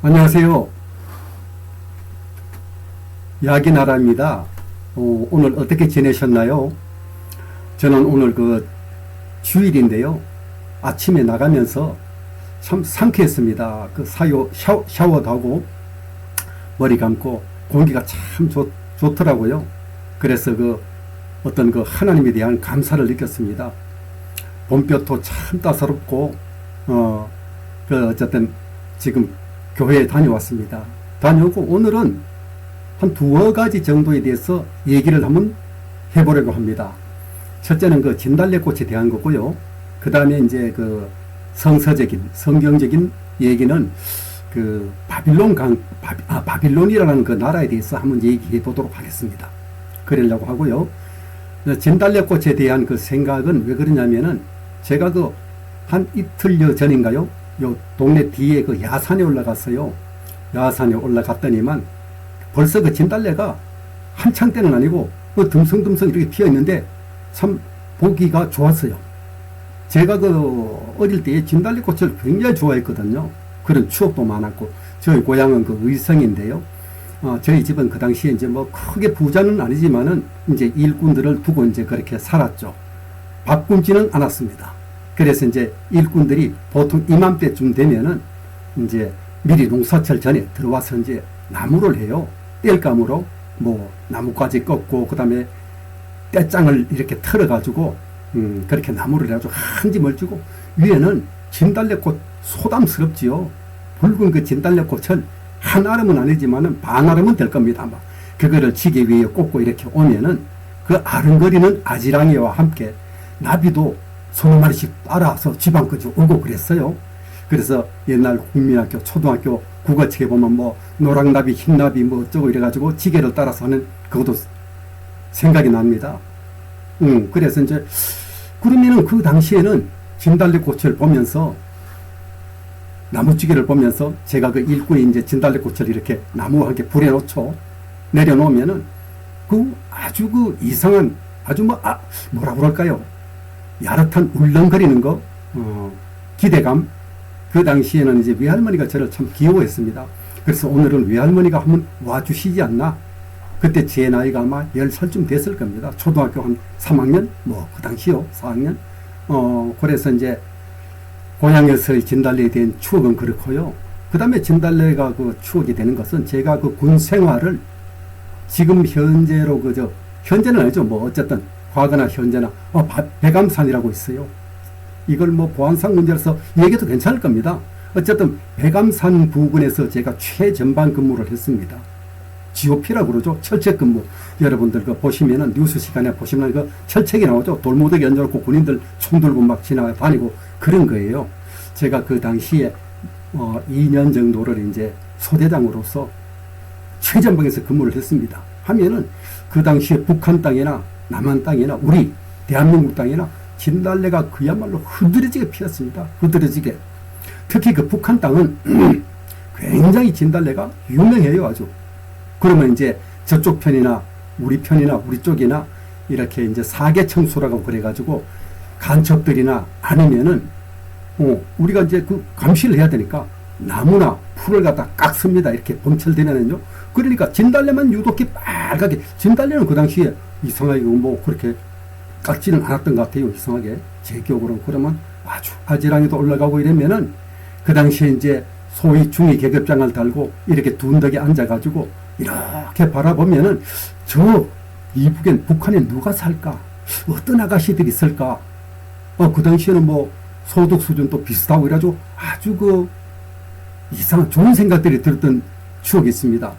안녕하세요. 야기나라입니다. 오늘 어떻게 지내셨나요? 저는 오늘 주일인데요. 아침에 나가면서 참 상쾌했습니다. 샤워도 하고 머리 감고 공기가 참 좋더라고요. 그래서 어떤 하나님에 대한 감사를 느꼈습니다. 봄볕도 참 따사롭고, 어쨌든 지금 교회에 다녀왔습니다. 다녀오고 오늘은 한 두어 가지 정도에 대해서 얘기를 한번 해보려고 합니다. 첫째는 진달래꽃에 대한 거고요. 그 다음에 이제 성경적인 얘기는 바빌론이라는 그 나라에 대해서 한번 얘기해 보도록 하겠습니다. 그러려고 하고요. 진달래꽃에 대한 생각은 왜 그러냐면은 제가 한 이틀여 전인가요? 요 동네 뒤에 야산에 올라갔어요. 야산에 올라갔더니만 벌써 진달래가 한창 때는 아니고 듬성듬성 이렇게 피어 있는데 참 보기가 좋았어요. 제가 어릴 때 진달래꽃을 굉장히 좋아했거든요. 그런 추억도 많았고, 저희 고향은 의성인데요. 저희 집은 그 당시에 이제 크게 부자는 아니지만은 이제 일꾼들을 두고 이제 그렇게 살았죠. 바쁘지는 않았습니다. 그래서 이제 일꾼들이 보통 이맘때쯤 되면은 이제 미리 농사철 전에 들어와서 이제 나무를 해요. 땔감으로 나뭇가지 꺾고, 그 다음에 떼장을 이렇게 털어가지고, 그렇게 나무를 해가지고 한 짐을 주고, 위에는 진달래꽃 소담스럽지요. 붉은 진달래꽃을 한 아름은 아니지만은 반 아름은 될 겁니다. 아마. 그거를 지게 위에 꽂고 이렇게 오면은 아른거리는 아지랑이와 함께 나비도 서너 마리씩 따라서 집안까지 오고 그랬어요. 그래서 옛날 국민학교, 초등학교 국어책에 보면 노랑나비, 흰나비 어쩌고 이래가지고 지게를 따라서 하는 그것도 생각이 납니다. 그래서 이제 그러면은 그 당시에는 진달래꽃을 보면서, 나무찌개를 보면서 제가 일꾼이 이제 진달래꽃을 이렇게 나무와 함께 불에 놓죠. 내려놓으면은 아주 이상한, 아주 뭐라 그럴까요? 야릇한 울렁거리는 기대감. 그 당시에는 이제 외할머니가 저를 참 귀여워했습니다. 그래서 오늘은 외할머니가 한번 와주시지 않나? 그때 제 나이가 아마 10살쯤 됐을 겁니다. 초등학교 한 3학년? 그 당시요. 4학년? 그래서 이제 고향에서의 진달래에 대한 추억은 그렇고요. 그 다음에 진달래가 추억이 되는 것은 제가 군 생활을 지금 현재로 현재는 아니죠. 어쨌든 과거나 현재나 백암산이라고 있어요. 이걸 보안상 문제라서 얘기해도 괜찮을 겁니다. 어쨌든 백암산 부근에서 제가 최전방 근무를 했습니다. GOP라고 그러죠. 철책 근무. 여러분들 보시면은 뉴스 시간에 보시면 철책이 나오죠. 돌무더기 얹어놓고 군인들 총 들고 막 지나다니고 그런 거예요. 제가 그 당시에 2년 정도를 이제 소대장으로서 최전방에서 근무를 했습니다. 하면은 그 당시에 북한 땅이나 남한 땅이나 우리 대한민국 땅이나 진달래가 그야말로 흐드러지게 피었습니다. 흐드러지게. 특히 북한 땅은 굉장히 진달래가 유명해요. 아주. 그러면 이제 저쪽 편이나 우리 편이나 우리 쪽이나 이렇게 이제 사계청소라고 그래가지고 간첩들이나 아니면은 우리가 이제 감시를 해야 되니까 나무나 풀을 갖다 깎습니다. 이렇게 범철되면은요. 그러니까 진달래만 유독히 빨갛게, 진달래는 그 당시에 이상하게 그렇게 깎지는 않았던 것 같아요. 이상하게. 제 기억으로는. 그러면 아주 아지랑이도 올라가고 이러면은 그 당시에 이제 소위 중위 계급장을 달고 이렇게 둔덕에 앉아가지고 이렇게 바라보면은 이북엔 북한에 누가 살까? 어떤 아가씨들이 있을까? 그 당시에는 소득 수준도 비슷하고 이래가지고 아주 이상한 좋은 생각들이 들었던 추억이 있습니다.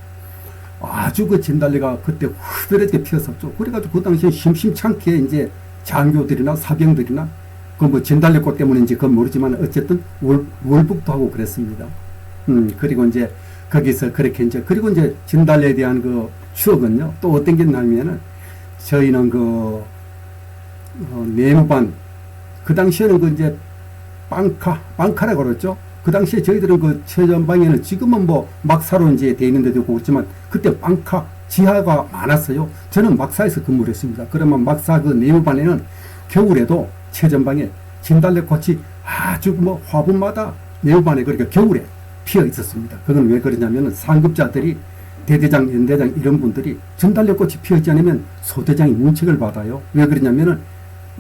아주 진달래가 그때 흐드럽게 피었었죠. 그래가지고 그 당시에 심심찮게 이제 장교들이나 사병들이나 진달래꽃 때문인지 모르지만 어쨌든 월북도 하고 그랬습니다. 그리고 이제 거기서 그렇게 그리고 이제 진달래에 대한 추억은요, 또 어떤 게 있냐면은 저희는 네모반, 그 당시에는 이제 빵카라고 그랬죠. 그 당시에 저희들은 최전방에는 지금은 막사로 이제 돼 있는 데도 있고 그렇지만 그때 빵카 지하가 많았어요. 저는 막사에서 근무를 했습니다. 그러면 막사 네모반에는 겨울에도 최전방에 진달래꽃이 아주 화분마다 네모반에 그러니까 겨울에 피어 있었습니다. 그건 왜 그러냐면 상급자들이 대대장, 연대장 이런 분들이 진달래꽃이 피어있지 않으면 소대장이 문책을 받아요. 왜 그러냐면은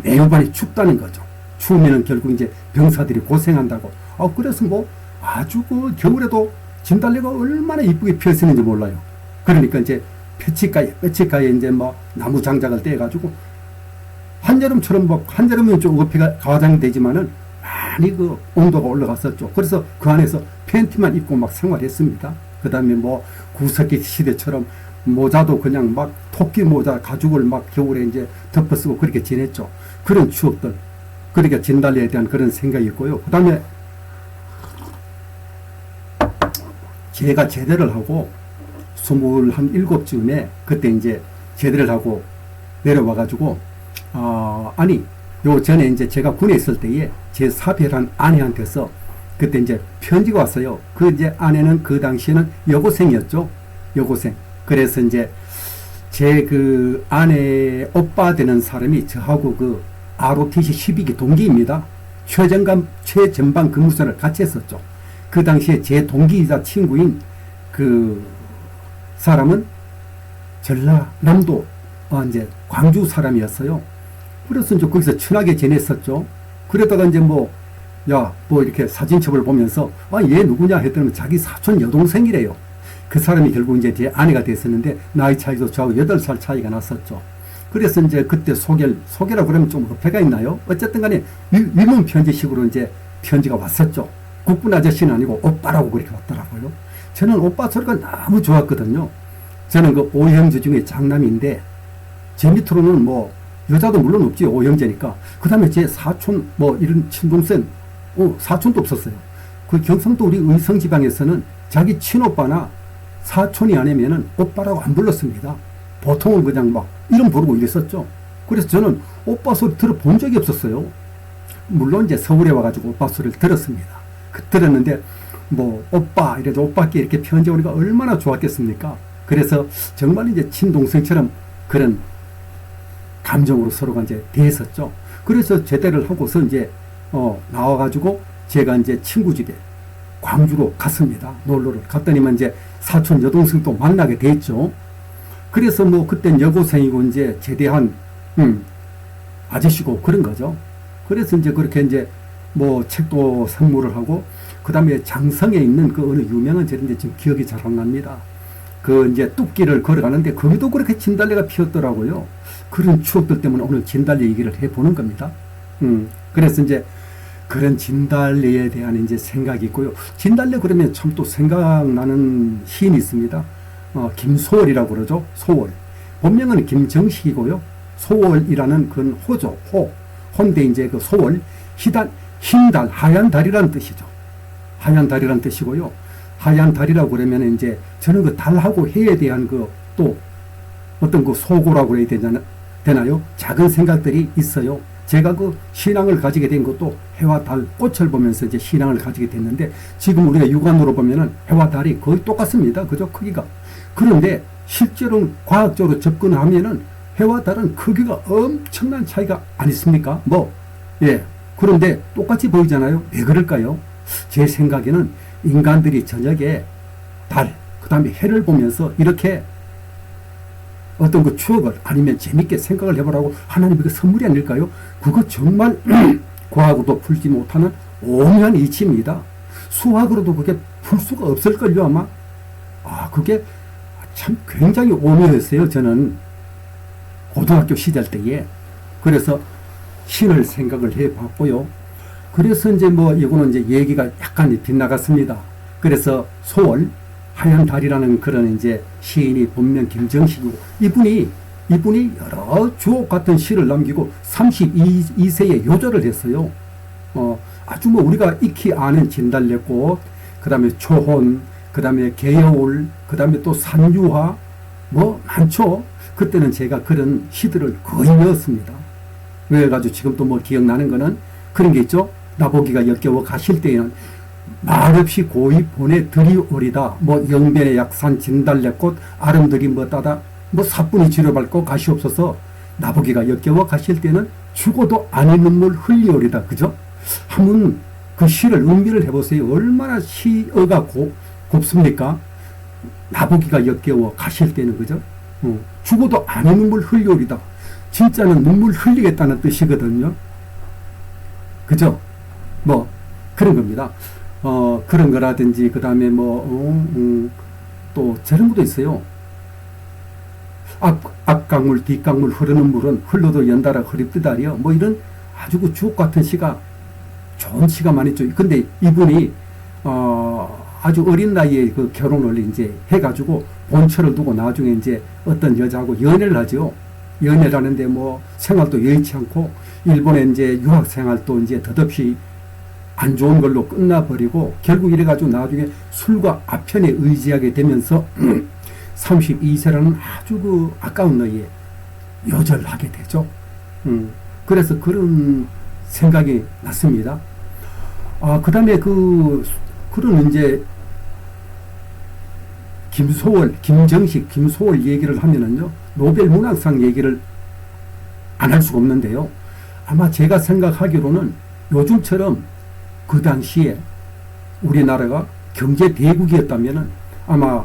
매우반이 춥다는 거죠. 추우면은 결국 이제 병사들이 고생한다고. 그래서 뭐 아주 그 겨울에도 진달래가 얼마나 이쁘게 피었었는지 몰라요. 그러니까 이제 뼈치가에 이제 뭐 나무 장작을 떼가지고 한여름처럼 뭐 한여름은 좀 어폐가 과장되지만은 많이 그 온도가 올라갔었죠. 그래서 그 안에서 팬티만 입고 막 생활했습니다. 그 다음에 뭐 구석기 시대처럼 모자도 그냥 막 토끼 모자 가죽을 막 겨울에 이제 덮어 쓰고 그렇게 지냈죠. 그런 추억들. 그러니까 진달래에 대한 그런 생각이 있고요. 그 다음에 제가 제대를 하고 27쯤에 그때 이제 제대를 하고 내려와가지고 아니 요 전에 이제 제가 군에 있을 때에 제 사별한 아내한테서 그때 이제 편지가 왔어요. 그 이제 아내는 그 당시에는 여고생이었죠. 여고생. 그래서 이제 제 그 아내 오빠 되는 사람이 저하고 그 ROTC 12기 동기입니다. 최전방 근무선을 같이 했었죠. 그 당시에 제 동기이자 친구인 그 사람은 전라남도 이제 광주 사람이었어요. 그래서 이제 거기서 친하게 지냈었죠. 그러다가 이제 뭐 이렇게 사진첩을 보면서 얘 누구냐 했더니 자기 사촌 여동생이래요. 그 사람이 결국 이제 제 아내가 됐었는데 나이 차이도 저하고 8살 차이가 났었죠. 그래서 이제 그때 소개라고 그러면 좀 어폐가 있나요? 어쨌든 간에 위문 편지식으로 이제 편지가 왔었죠. 국분 아저씨는 아니고 오빠라고 그렇게 왔더라고요. 저는 오빠 소리가 너무 좋았거든요. 저는 그 5형제 중에 장남인데 제 밑으로는 뭐 여자도 물론 없지, 5형제니까. 그 다음에 제 사촌 뭐 이런 친동생 사촌도 없었어요. 그 경상도 우리 의성 지방에서는 자기 친오빠나 사촌이 아니면은 오빠라고 안 불렀습니다. 보통은 그냥 막 이름 부르고 이랬었죠. 그래서 저는 오빠 소리 들어본 적이 없었어요. 물론 이제 서울에 와가지고 오빠 소리를 들었습니다. 들었는데 뭐 오빠 이래도 오빠께 이렇게 편지 오니까 얼마나 좋았겠습니까? 그래서 정말 이제 친동생처럼 그런 감정으로 서로가 이제 대했었죠. 그래서 제대를 하고서 이제 나와가지고 제가 이제 친구 집에 광주로 갔습니다. 놀러를 갔더니만 이제 사촌 여동생도 만나게 됐죠. 그래서 뭐 그땐 여고생이고 이제 제대한 아저씨고 그런 거죠. 그래서 이제 그렇게 이제 뭐 책도 선물을 하고 그 다음에 장성에 있는 그 어느 유명한 절인데 지금 기억이 잘 안 납니다. 그 이제 뚝길을 걸어가는데 거기도 그렇게 진달래가 피었더라고요. 그런 추억들 때문에 오늘 진달래 얘기를 해보는 겁니다. 그래서 이제 그런 진달래에 대한 이제 생각이 있고요. 진달래 그러면 참 또 생각나는 시인이 있습니다. 김소월이라고 그러죠. 소월. 본명은 김정식이고요. 소월이라는 그건 호죠. 호인데 이제 그 소월, 흰달, 하얀 달이라는 뜻이죠. 하얀 달이라는 뜻이고요. 하얀 달이라고 그러면 이제 저는 그 달하고 해에 대한 그 또 어떤 그 소고라고 해야 되나요? 작은 생각들이 있어요. 제가 그 신앙을 가지게 된 것도 해와 달, 꽃을 보면서 이제 신앙을 가지게 됐는데 지금 우리가 육안으로 보면은 해와 달이 거의 똑같습니다. 그죠? 크기가. 그런데 실제로 과학적으로 접근하면은 해와 달은 크기가 엄청난 차이가 안 있습니까? 그런데 똑같이 보이잖아요. 왜 그럴까요? 제 생각에는 인간들이 저녁에 달, 그 다음에 해를 보면서 이렇게 어떤 그 추억을 아니면 재밌게 생각을 해보라고 하나님의 선물이 아닐까요? 그거 정말 과학으로도 풀지 못하는 오묘한 이치입니다. 수학으로도 그게 풀 수가 없을걸요, 아마. 그게 참 굉장히 오묘했어요, 저는. 고등학교 시절 때에. 그래서 신을 생각을 해봤고요. 그래서 이제 뭐 이거는 이제 얘기가 약간 빗나갔습니다. 그래서 소월, 하얀 달이라는 그런 이제 시인이 본명 김정식이고 이분이 여러 주옥 같은 시를 남기고 32세에 요절을 했어요. 아주 뭐 우리가 익히 아는 진달래꽃, 그 다음에 초혼, 그 다음에 개여울, 그 다음에 또 산유화, 뭐 많죠. 그때는 제가 그런 시들을 거의 외웠습니다. 외워가지고 지금 또 뭐 기억나는 거는 그런 게 있죠. 나보기가 역겨워 가실 때에는 말없이 고이 보내 들이오리다. 뭐 영변의 약산 진달래꽃 아름드리 뭐 따다 뭐 사뿐히 지려밟고 가시옵소서. 나보기가 역겨워 가실 때는 죽어도 아니 눈물 흘리오리다. 그죠? 한번 그 시를 음미를 해보세요. 얼마나 시어가 곱습니까? 나보기가 역겨워 가실 때는, 그죠? 죽어도 아무 눈물 흘려오리다. 진짜는 눈물 흘리겠다는 뜻이거든요. 그죠? 뭐 그런 겁니다. 그런 거라든지, 그 다음에 또 저런 것도 있어요. 앞강물 뒷강물 흐르는 물은 흘러도 연달아 흐립디다리요. 뭐 이런 아주 그 주옥 같은 시가, 좋은 시가 많이 있죠. 근데 이분이 아주 어린 나이에 그 결혼을 이제 해가지고 본처를 두고 나중에 이제 어떤 여자하고 연애를 하죠. 연애를 하는데 뭐 생활도 여의치 않고, 일본에 이제 유학 생활도 이제 덧없이 안 좋은 걸로 끝나버리고, 결국 이래가지고 나중에 술과 아편에 의지하게 되면서 32세라는 아주 그 아까운 나이에 요절하게 되죠. 그래서 그런 생각이 났습니다. 그 다음에 그런 이제 김정식, 김소월 얘기를 하면은요, 노벨 문학상 얘기를 안 할 수가 없는데요. 아마 제가 생각하기로는 요즘처럼 그 당시에 우리나라가 경제 대국이었다면은 아마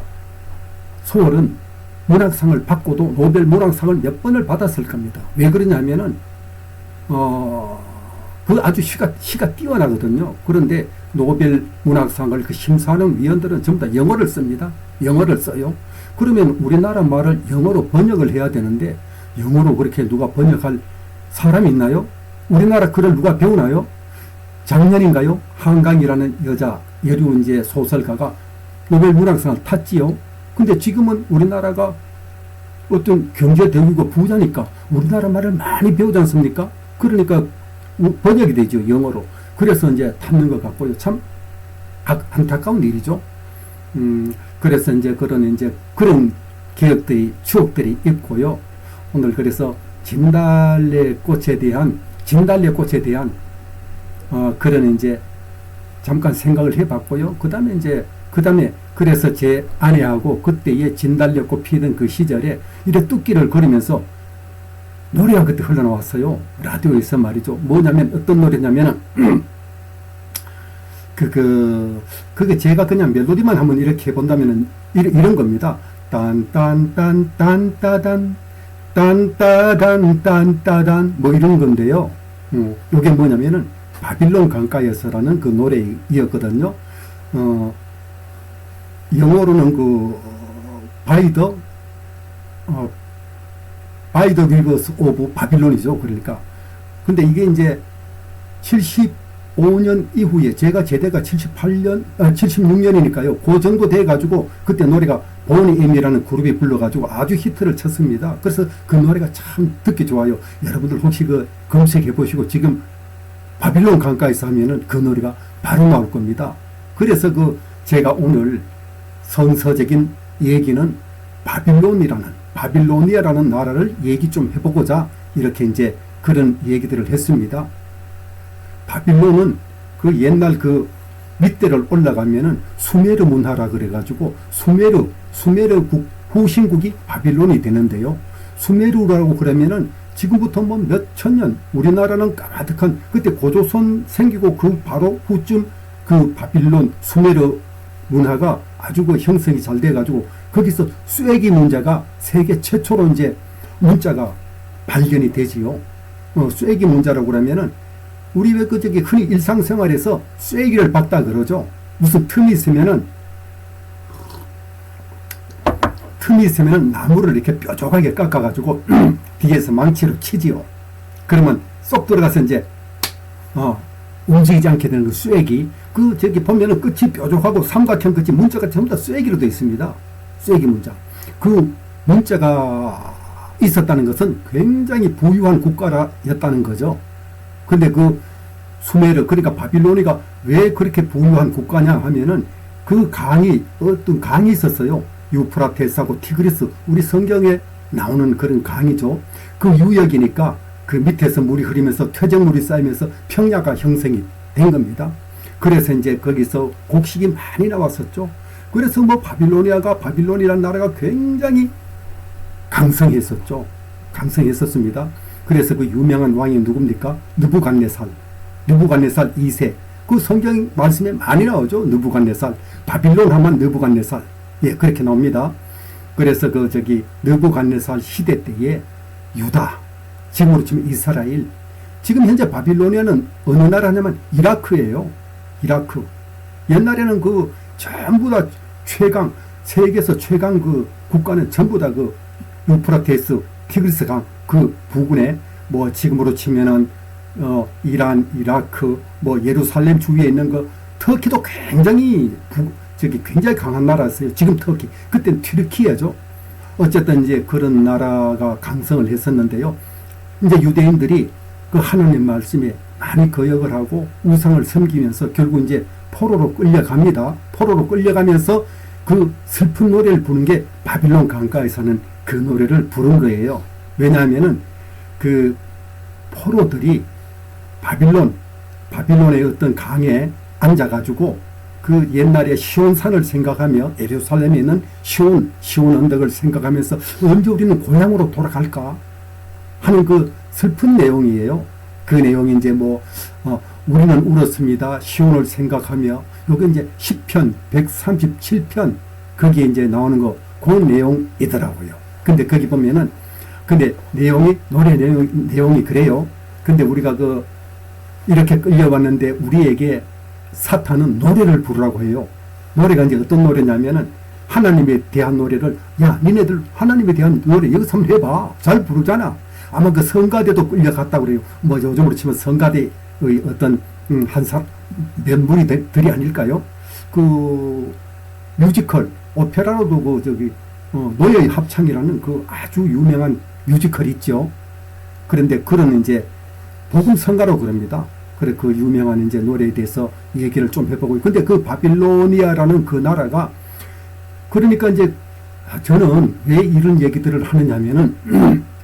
소월은 문학상을 받고도 노벨 문학상을 몇 번을 받았을 겁니다. 왜 그러냐면은 그 아주 시가 뛰어나거든요. 그런데 노벨 문학상을 그 심사하는 위원들은 전부 다 영어를 씁니다. 영어를 써요. 그러면 우리나라 말을 영어로 번역을 해야 되는데, 영어로 그렇게 누가 번역할 사람이 있나요? 우리나라 글을 누가 배우나요? 작년인가요? 한강이라는 여류 이제 소설가가 노벨 문학상을 탔지요. 근데 지금은 우리나라가 어떤 경제 대국이고 부자니까 우리나라 말을 많이 배우지 않습니까? 그러니까 번역이 되죠, 영어로. 그래서 이제 탔는 것 같고요. 참 안타까운 일이죠. 그래서 이제 그런 기억들이, 추억들이 있고요. 오늘 그래서 진달래꽃에 대한 그런 이제 잠깐 생각을 해봤고요. 그 다음에 그래서 제 아내하고 그때의 진달래꽃 피던 그 시절에 이래 뚝기를 걸으면서 노래가 그때 흘러나왔어요. 라디오에서 말이죠. 뭐냐면, 어떤 노래냐면은, 그게 제가 그냥 멜로디만 한번 이렇게 해본다면은, 이런 겁니다. 딴딴딴딴따단, 딴따단, 뭐 이런 건데요. 요게 뭐냐면은, 바빌론 강가에서라는 그 노래이었거든요. 영어로는 바이 더 리버스 오브 바빌론이죠. 그러니까. 근데 이게 이제 75년 이후에, 제가 제대가 76년이니까요. 그 정도 돼가지고, 그때 노래가 보니 엠이라는 그룹이 불러가지고 아주 히트를 쳤습니다. 그래서 그 노래가 참 듣기 좋아요. 여러분들 혹시 검색해보시고, 지금 바빌론 강가에서 하면은 그 노래가 바로 나올 겁니다. 그래서 제가 오늘 성서적인 얘기는 바빌로니아라는 나라를 얘기 좀 해보고자 이렇게 이제 그런 얘기들을 했습니다. 바빌론은 그 옛날 그 밑대를 올라가면은 수메르 문화라 그래가지고 수메르 후신국이 바빌론이 되는데요. 수메르라고 그러면은 지금부터 뭐 몇 천년, 우리나라는 까마득한 그때 고조선 생기고 그 바로 후쯤 그 바빌론 수메르 문화가 아주 그 형성이 잘 돼가지고 거기서 쐐기 문자가 세계 최초로 이제 문자가 발견이 되지요. 쐐기 문자라고 그러면은 우리 왜 흔히 일상생활에서 쐐기를 박다 그러죠. 무슨 틈이 있으면은 나무를 이렇게 뾰족하게 깎아가지고 뒤에서 망치로 치지요. 그러면 쏙 들어가서 이제 움직이지 않게 되는 그 쐐기, 보면은 끝이 뾰족하고 삼각형 끝이 문자가 전부 다 쐐기로 되어 있습니다. 쐐기 문자. 그 문자가 있었다는 것은 굉장히 부유한 국가였다는 거죠. 근데 수메르, 그러니까 바빌로니가 왜 그렇게 부유한 국가냐 하면은 어떤 강이 있었어요. 유프라테스하고 티그리스, 우리 성경에 나오는 그런 강이죠. 그 유역이니까 그 밑에서 물이 흐르면서 퇴적물이 쌓이면서 평야가 형성이 된 겁니다. 그래서 이제 거기서 곡식이 많이 나왔었죠. 그래서 바빌론이라는 나라가 굉장히 강성했었습니다. 그래서 그 유명한 왕이 누굽니까? 느부갓네살 2세. 그 성경 말씀에 많이 나오죠. 느부갓네살. 바빌론 하면 느부갓네살. 예, 그렇게 나옵니다. 그래서 느부갓네살 시대 때에 유다, 지금으로 치면 이스라엘, 지금 현재 바빌로니아는 어느 나라냐면 이라크예요. 이라크. 옛날에는 전부 다 세계에서 최강 국가는 전부 다 유프라테스, 티그리스 강 부근에 지금으로 치면은 이란, 이라크, 예루살렘 주위에 있는 터키도 굉장히 굉장히 강한 나라였어요. 지금 터키. 그때는 튀르키예죠. 어쨌든 이제 그런 나라가 강성을 했었는데요. 이제 유대인들이 하나님 말씀에 많이 거역을 하고 우상을 섬기면서 결국 이제 포로로 끌려갑니다. 포로로 끌려가면서 그 슬픈 노래를 부른 게 바빌론 강가에서는 그 노래를 부른 거예요. 왜냐하면은 포로들이 바빌론의 어떤 강에 앉아가지고 옛날에 시온산을 생각하며 예루살렘에 있는 시온 언덕을 생각하면서 언제 우리는 고향으로 돌아갈까 하는 슬픈 내용이에요. 그 내용이 이제 우리는 울었습니다. 시온을 생각하며 여기 이제 시편 137편 거기에 이제 나오는 그 내용이더라고요. 근데 거기 보면은 노래 내용이 그래요. 근데 우리가 이렇게 끌려왔는데 우리에게 사탄은 노래를 부르라고 해요. 노래가 이제 어떤 노래냐면은 하나님에 대한 노래를, 야, 니네들 하나님에 대한 노래 여기서 한번 해봐. 잘 부르잖아. 아마 성가대도 끌려갔다고 그래요. 요즘으로 치면 성가대의 어떤 몇 분들이 아닐까요? 뮤지컬, 오페라로도 노예의 합창이라는 아주 유명한 뮤지컬이 있죠. 그런데 그런 이제 복음 성가로 그럽니다. 그래, 유명한 이제 노래에 대해서 얘기를 좀 해보고. 근데 바빌로니아라는 나라가, 그러니까 이제 저는 왜 이런 얘기들을 하느냐면은,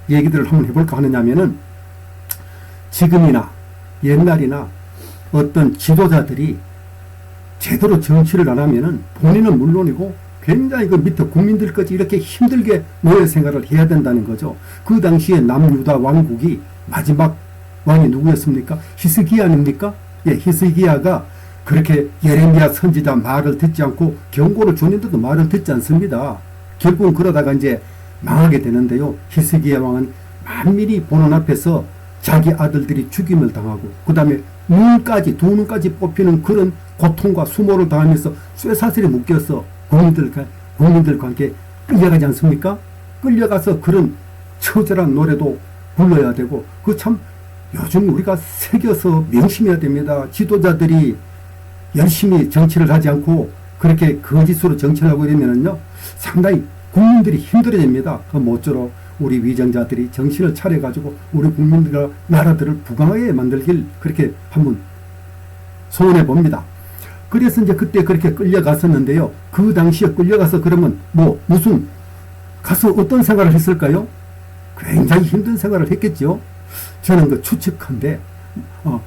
얘기들을 한번 해볼까 하느냐면은, 지금이나 옛날이나 어떤 지도자들이 제대로 정치를 안 하면은 본인은 물론이고 굉장히 밑에 국민들까지 이렇게 힘들게 노예 생활을 해야 된다는 거죠. 그 당시에 남유다 왕국이 마지막 왕이 누구였습니까? 히스기야 아닙니까? 예, 히스기야가 그렇게 예레미야 선지자 말을 듣지 않고 경고를 줬는데도 말을 듣지 않습니다. 결국은 그러다가 이제 망하게 되는데요. 히스기야 왕은 만민이 보는 앞에서 자기 아들들이 죽임을 당하고 그 다음에 두 눈까지 뽑히는 그런 고통과 수모를 당하면서 쇠사슬에 묶여서 국민들과 함께 끌려가지 않습니까? 끌려가서 그런 처절한 노래도 불러야 되고 참 요즘 우리가 새겨서 명심해야 됩니다. 지도자들이 열심히 정치를 하지 않고 그렇게 거짓으로 정치를 하고 이러면은요, 상당히 국민들이 힘들어집니다. 모쪼록 우리 위정자들이 정신을 차려가지고 우리 국민들과 나라들을 부강하게 만들길 그렇게 한번 소원해 봅니다. 그래서 이제 그때 그렇게 끌려갔었는데요. 그 당시에 끌려가서 그러면 무슨 가서 어떤 생활을 했을까요? 굉장히 힘든 생활을 했겠죠. 저는 추측한데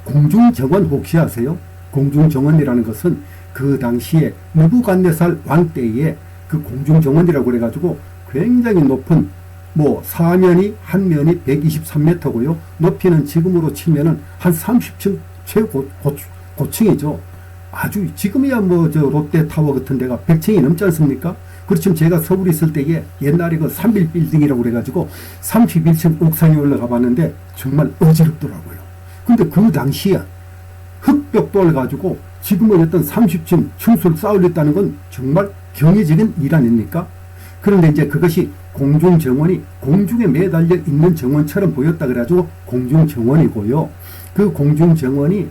공중정원 혹시 아세요? 공중정원이라는 것은 그 당시에 느부갓네살 왕 때에 공중정원이라고 그래가지고 굉장히 높은 사면이 한 면이 123m고요. 높이는 지금으로 치면은 한 30층 최고층이죠. 아주 지금이야 롯데타워 같은 데가 100층이 넘지 않습니까? 그렇지만 제가 서울에 있을 때에 옛날에 3일 빌딩이라고 그래가지고 31층 옥상에 올라가 봤는데 정말 어지럽더라고요. 근데 그 당시에 흑벽돌 가지고 지금은 어떤 30층 층수를 쌓으렸다는 건 정말 경이적인 일 아닙니까? 그런데 이제 그것이 공중정원이 공중에 매달려 있는 정원처럼 보였다 그래가지고 공중정원이고요. 그 공중정원이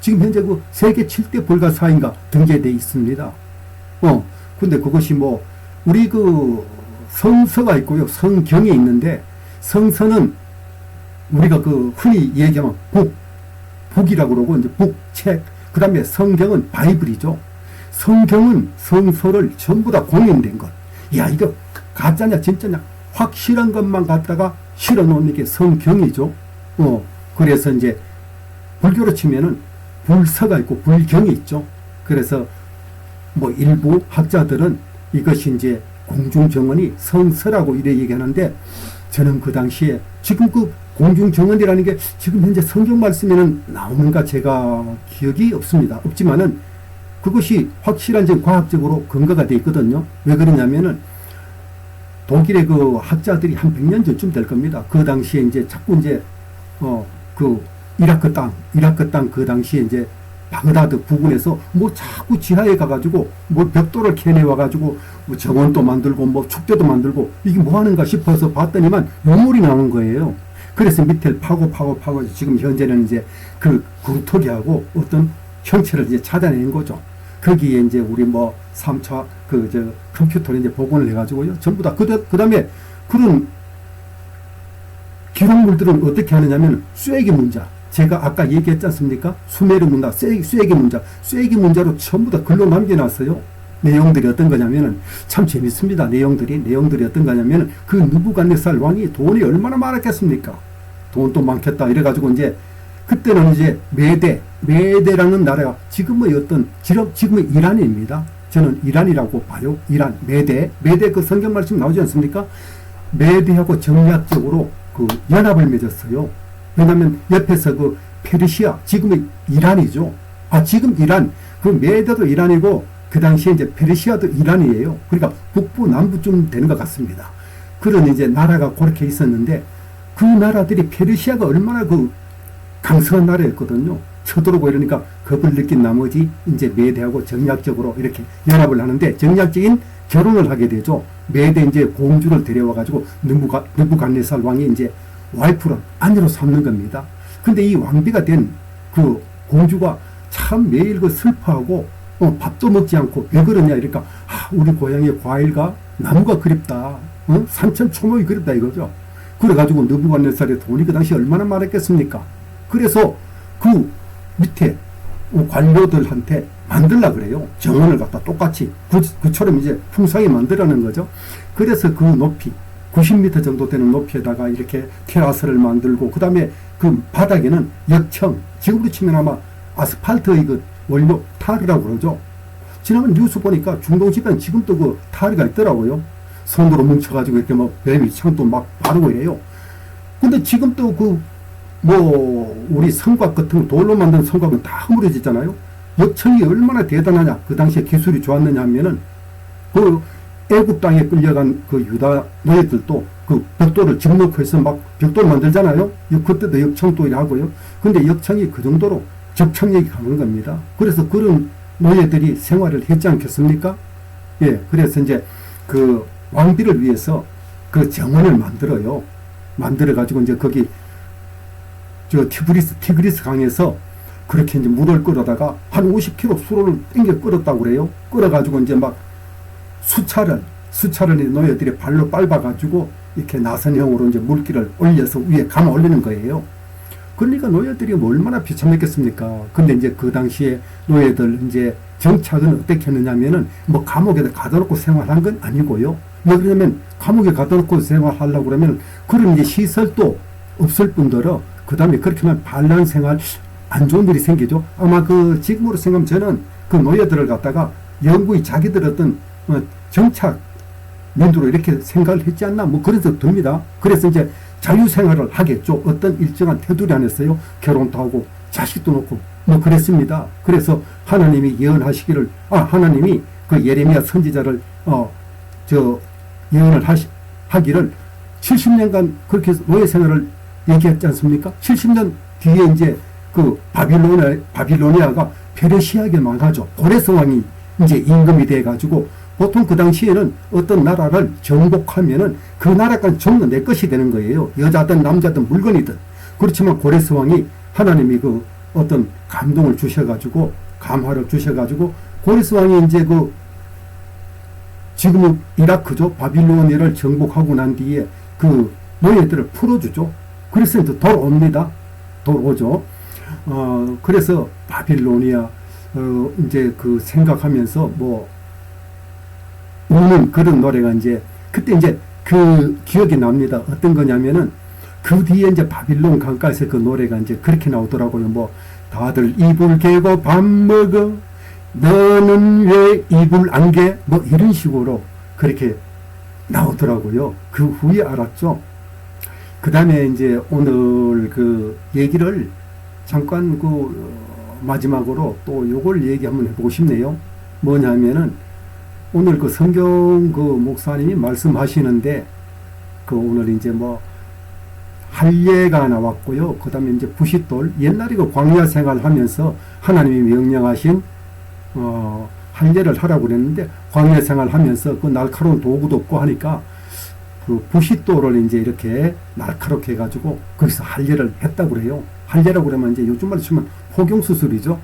지금 현재 세계 7대 불가사인가 등재되어 있습니다. 근데 그것이 우리 성서가 있고요. 성경이 있는데, 성서는 우리가 흔히 얘기하면 북이라고 그러고, 이제 북책, 그 다음에 성경은 바이블이죠. 성경은 성서를 전부 다 공인된 것. 야, 이거 가짜냐, 진짜냐, 확실한 것만 갖다가 실어 놓는 게 성경이죠. 그래서 이제 불교로 치면은 불서가 있고 불경이 있죠. 그래서 일부 학자들은 이것이 이제 공중정원이 성서라고 이래 얘기하는데, 저는 그 당시에 지금 공중정언이라는 게 지금 현재 성경 말씀에는 나오는가 제가 기억이 없습니다. 없지만은 그것이 확실한 지금 과학적으로 근거가 되어 있거든요. 왜 그러냐면은 독일의 그 학자들이 한 100년 전쯤 될 겁니다. 그 당시에 이제 자꾸 이제 그 이라크 땅 그 당시에 이제 바그다드 부근에서 뭐 자꾸 지하에 가가지고 뭐 벽돌을 캐내와 가지고 뭐 정원도 만들고 뭐 축제도 만들고 이게 뭐 하는가 싶어서 봤더니만 유물이 나오는 거예요. 그래서 밑을 파고 지금 현재는 이제 그 구토기하고 어떤 형체를 이제 찾아낸 거죠. 거기에 이제 우리 뭐 3차 컴퓨터를 이제 복원을 해가지고요. 전부 다. 그 다음에 그런 기록물들은 어떻게 하느냐면 쐐기 문자. 제가 아까 얘기했지 않습니까? 수메르 문자, 쐐기 문자. 쐐기 문자로 전부 다 글로 남겨놨어요. 내용들이 어떤 거냐면은 참 재밌습니다. 내용들이 어떤 거냐면은 그 느부갓네살 왕이 돈이 얼마나 많았겠습니까? 돈도 많겠다. 이래가지고 이제 그때는 이제 메대라는 나라가 지금의 지금의 이란입니다. 저는 이란이라고 봐요. 이란, 메대 그 성경 말씀 나오지 않습니까? 메대하고 정략적으로 그 연합을 맺었어요. 왜냐하면 옆에서 그 페르시아, 지금의 이란이죠. 지금 이란, 그 메대도 이란이고 그 당시에 이제 페르시아도 이란이에요. 그러니까 북부 남부쯤 되는 것 같습니다. 그런 이제 나라가 그렇게 있었는데 그 나라들이 페르시아가 얼마나 그 강성한 나라였거든요. 쳐들어오고 이러니까 겁을 느낀 나머지 이제 메대하고 정략적으로 이렇게 연합을 하는데 정략적인 결혼을 하게 되죠. 메대 이제 공주를 데려와가지고 느부갓네살 왕이 이제 와이프로 아내로 삼는 겁니다. 근데 이 왕비가 된 그 공주가 참 매일 그 슬퍼하고 밥도 먹지 않고 왜 그러냐 이러니까 우리 고향의 과일과 나무가 그립다. 산천 초목이 그립다 이거죠. 그래가지고 느부갓네살의 돈이 그 당시 얼마나 많았겠습니까? 그래서 그 밑에 관료들한테 만들라 그래요. 정원을 갖다 똑같이 그처럼 이제 풍성히 만들라는 거죠. 그래서 그 높이 90m 정도 되는 높이에다가 이렇게 테라스를 만들고 그 다음에 그 바닥에는 역청, 지금으로 치면 아마 아스팔트의 그 원료 타르라고 그러죠. 지난번 뉴스 보니까 중동집에는 지금도 그 타르가 있더라고요. 손으로 뭉쳐가지고 이렇게 뭐 뱀이 창도 막 바르고 이래요. 근데 지금도 우리 성곽 같은 돌로 만든 성곽은 다 허물어지잖아요. 역청이 얼마나 대단하냐, 그 당시에 기술이 좋았느냐 하면은 그 애굽 땅에 끌려간 그 유다 노예들도 그 벽돌을 집놓고 해서 막 벽돌 만들잖아요. 그때도 역청도 하고요. 근데 역청이 그 정도로 적청력이 강한 겁니다. 그래서 그런 노예들이 생활을 했지 않겠습니까? 예, 그래서 이제 그 왕비를 위해서 그 정원을 만들어요. 만들어가지고 이제 거기 티그리스 강에서 그렇게 이제 물을 끌어다가 한 50km 수로를 땡겨 끌었다고 그래요. 끌어가지고 이제 막 수차를 노예들이 발로 밟아가지고 이렇게 나선형으로 이제 물기를 올려서 위에 감아 올리는 거예요. 그러니까 노예들이 뭐 얼마나 비참했겠습니까? 근데 이제 그 당시에 노예들 이제 정착은 어떻게 했느냐면은 뭐 감옥에다 가둬놓고 생활한 건 아니고요. 왜 그러냐면 감옥에 가둬놓고 생활하려고 그러면 그런 이제 시설도 없을 뿐더러 그 다음에 그렇게 하면 반란 생활 안 좋은 일이 생기죠. 아마 그 지금으로 생각하면 저는 그 노예들을 갖다가 영구히 자기들 어떤 정착 민주로 이렇게 생각을 했지 않나 뭐 그런 생각 듭니다. 그래서 이제 자유생활을 하겠죠. 어떤 일정한 테두리 안에서요. 결혼도 하고 자식도 놓고 뭐 그랬습니다. 그래서 하나님이 예언하시기를 하나님이 그 예레미야 선지자를 예언을 하기를 70년간 그렇게 노예 생활을 얘기했지 않습니까? 70년 뒤에 이제 그 바빌로니아가 페르시아에게 망하죠. 고레스 왕이 이제 임금이 돼가지고 보통 그 당시에는 어떤 나라를 정복하면은 그 나라까지 전부 내 것이 되는 거예요. 여자든 남자든 물건이든. 그렇지만 고레스 왕이 하나님이 그 어떤 감동을 주셔가지고 감화를 주셔가지고 고레스 왕이 이제 그 지금은 이라크죠. 바빌로니아를 정복하고 난 뒤에 그 노예들을 풀어주죠. 그래서 이제 돌아옵니다. 돌아오죠. 그래서 바빌로니아 이제 그 생각하면서 우는 그런 노래가 이제 그때 이제 그 기억이 납니다. 어떤 거냐면은 그 뒤에 이제 바빌론 강가에서 그 노래가 이제 그렇게 나오더라고요. 다들 이불 개고 밥 먹어 너는 왜 이불 안 개? 이런 식으로 그렇게 나오더라고요. 그 후에 알았죠. 그 다음에 이제 오늘 그 얘기를 잠깐 마지막으로 또 요걸 얘기 한번 해보고 싶네요. 뭐냐면은 오늘 그 성경 그 목사님이 말씀하시는데 그 오늘 이제 뭐 할례가 나왔고요. 그 다음에 이제 부싯돌, 옛날에 그 광야 생활 하면서 하나님이 명령하신 할례를 하라고 그랬는데 광야 생활 하면서 그 날카로운 도구도 없고 하니까 그 부싯돌을 이제 이렇게 날카롭게 해가지고 거기서 할례를 했다고 그래요. 할례라고 그러면 이제 요즘 말로 치면 포경수술이죠.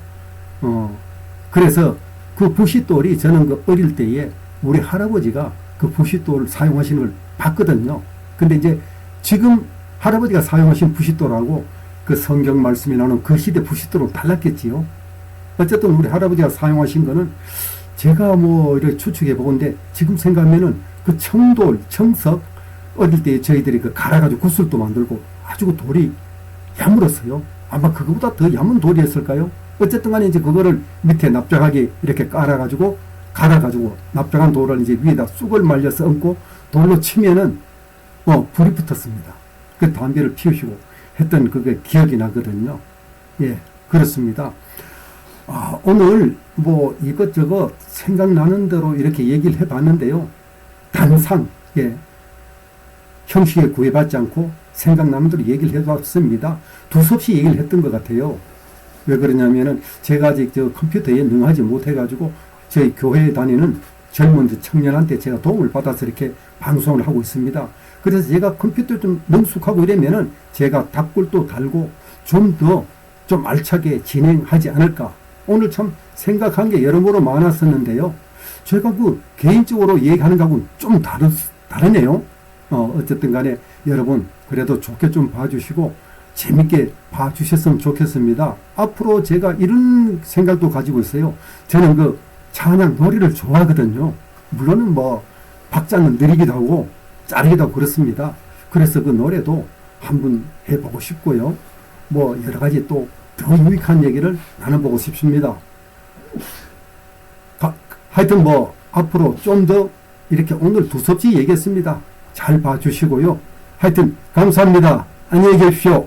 그래서 그 부싯돌이 저는 그 어릴 때에 우리 할아버지가 그 부싯돌을 사용하시는 걸 봤거든요. 근데 이제 지금 할아버지가 사용하신 부싯돌하고 그 성경 말씀이 나오는 그 시대 부싯돌은 달랐겠지요. 어쨌든 우리 할아버지가 사용하신 거는 제가 뭐 이렇게 추측해 보건데 지금 생각하면은 그 청돌, 청석 어릴 때 저희들이 그 갈아가지고 구슬도 만들고 아주 그 돌이 야물었어요. 아마 그거보다 더 야문 돌이었을까요? 어쨌든 간에 이제 그거를 밑에 납작하게 이렇게 갈아가지고 납작한 돌을 이제 위에다 쑥을 말려서 얹고 돌로 치면은 불이 붙었습니다. 그 담배를 피우시고 했던 그게 기억이 나거든요. 예, 그렇습니다. 오늘 뭐 이것저것 생각나는 대로 이렇게 얘기를 해봤는데요. 단상, 예, 형식에 구애받지 않고 생각나는 대로 얘기를 해봤습니다. 두서없이 얘기를 했던 것 같아요. 왜 그러냐면은 제가 아직 저 컴퓨터에 능하지 못해가지고 저희 교회에 다니는 젊은 청년한테 제가 도움을 받아서 이렇게 방송을 하고 있습니다. 그래서 제가 컴퓨터 좀 능숙하고 이러면은 제가 답글도 달고 좀 더 좀 알차게 진행하지 않을까. 오늘 참 생각한 게 여러모로 많았었는데요. 제가 그 개인적으로 얘기하는 거하고는 좀 다르네요. 어쨌든 간에 여러분 그래도 좋게 좀 봐주시고 재밌게 봐주셨으면 좋겠습니다. 앞으로 제가 이런 생각도 가지고 있어요. 저는 그 찬양 노래를 좋아하거든요. 물론은 뭐 박자는 느리기도 하고 짜르기도 하고 그렇습니다. 그래서 그 노래도 한번 해보고 싶고요. 뭐 여러 가지 또 더 유익한 얘기를 나눠보고 싶습니다. 하여튼 뭐 앞으로 좀 더 이렇게 오늘 두서없이 얘기했습니다. 잘 봐주시고요. 하여튼 감사합니다. 안녕히 계십시오.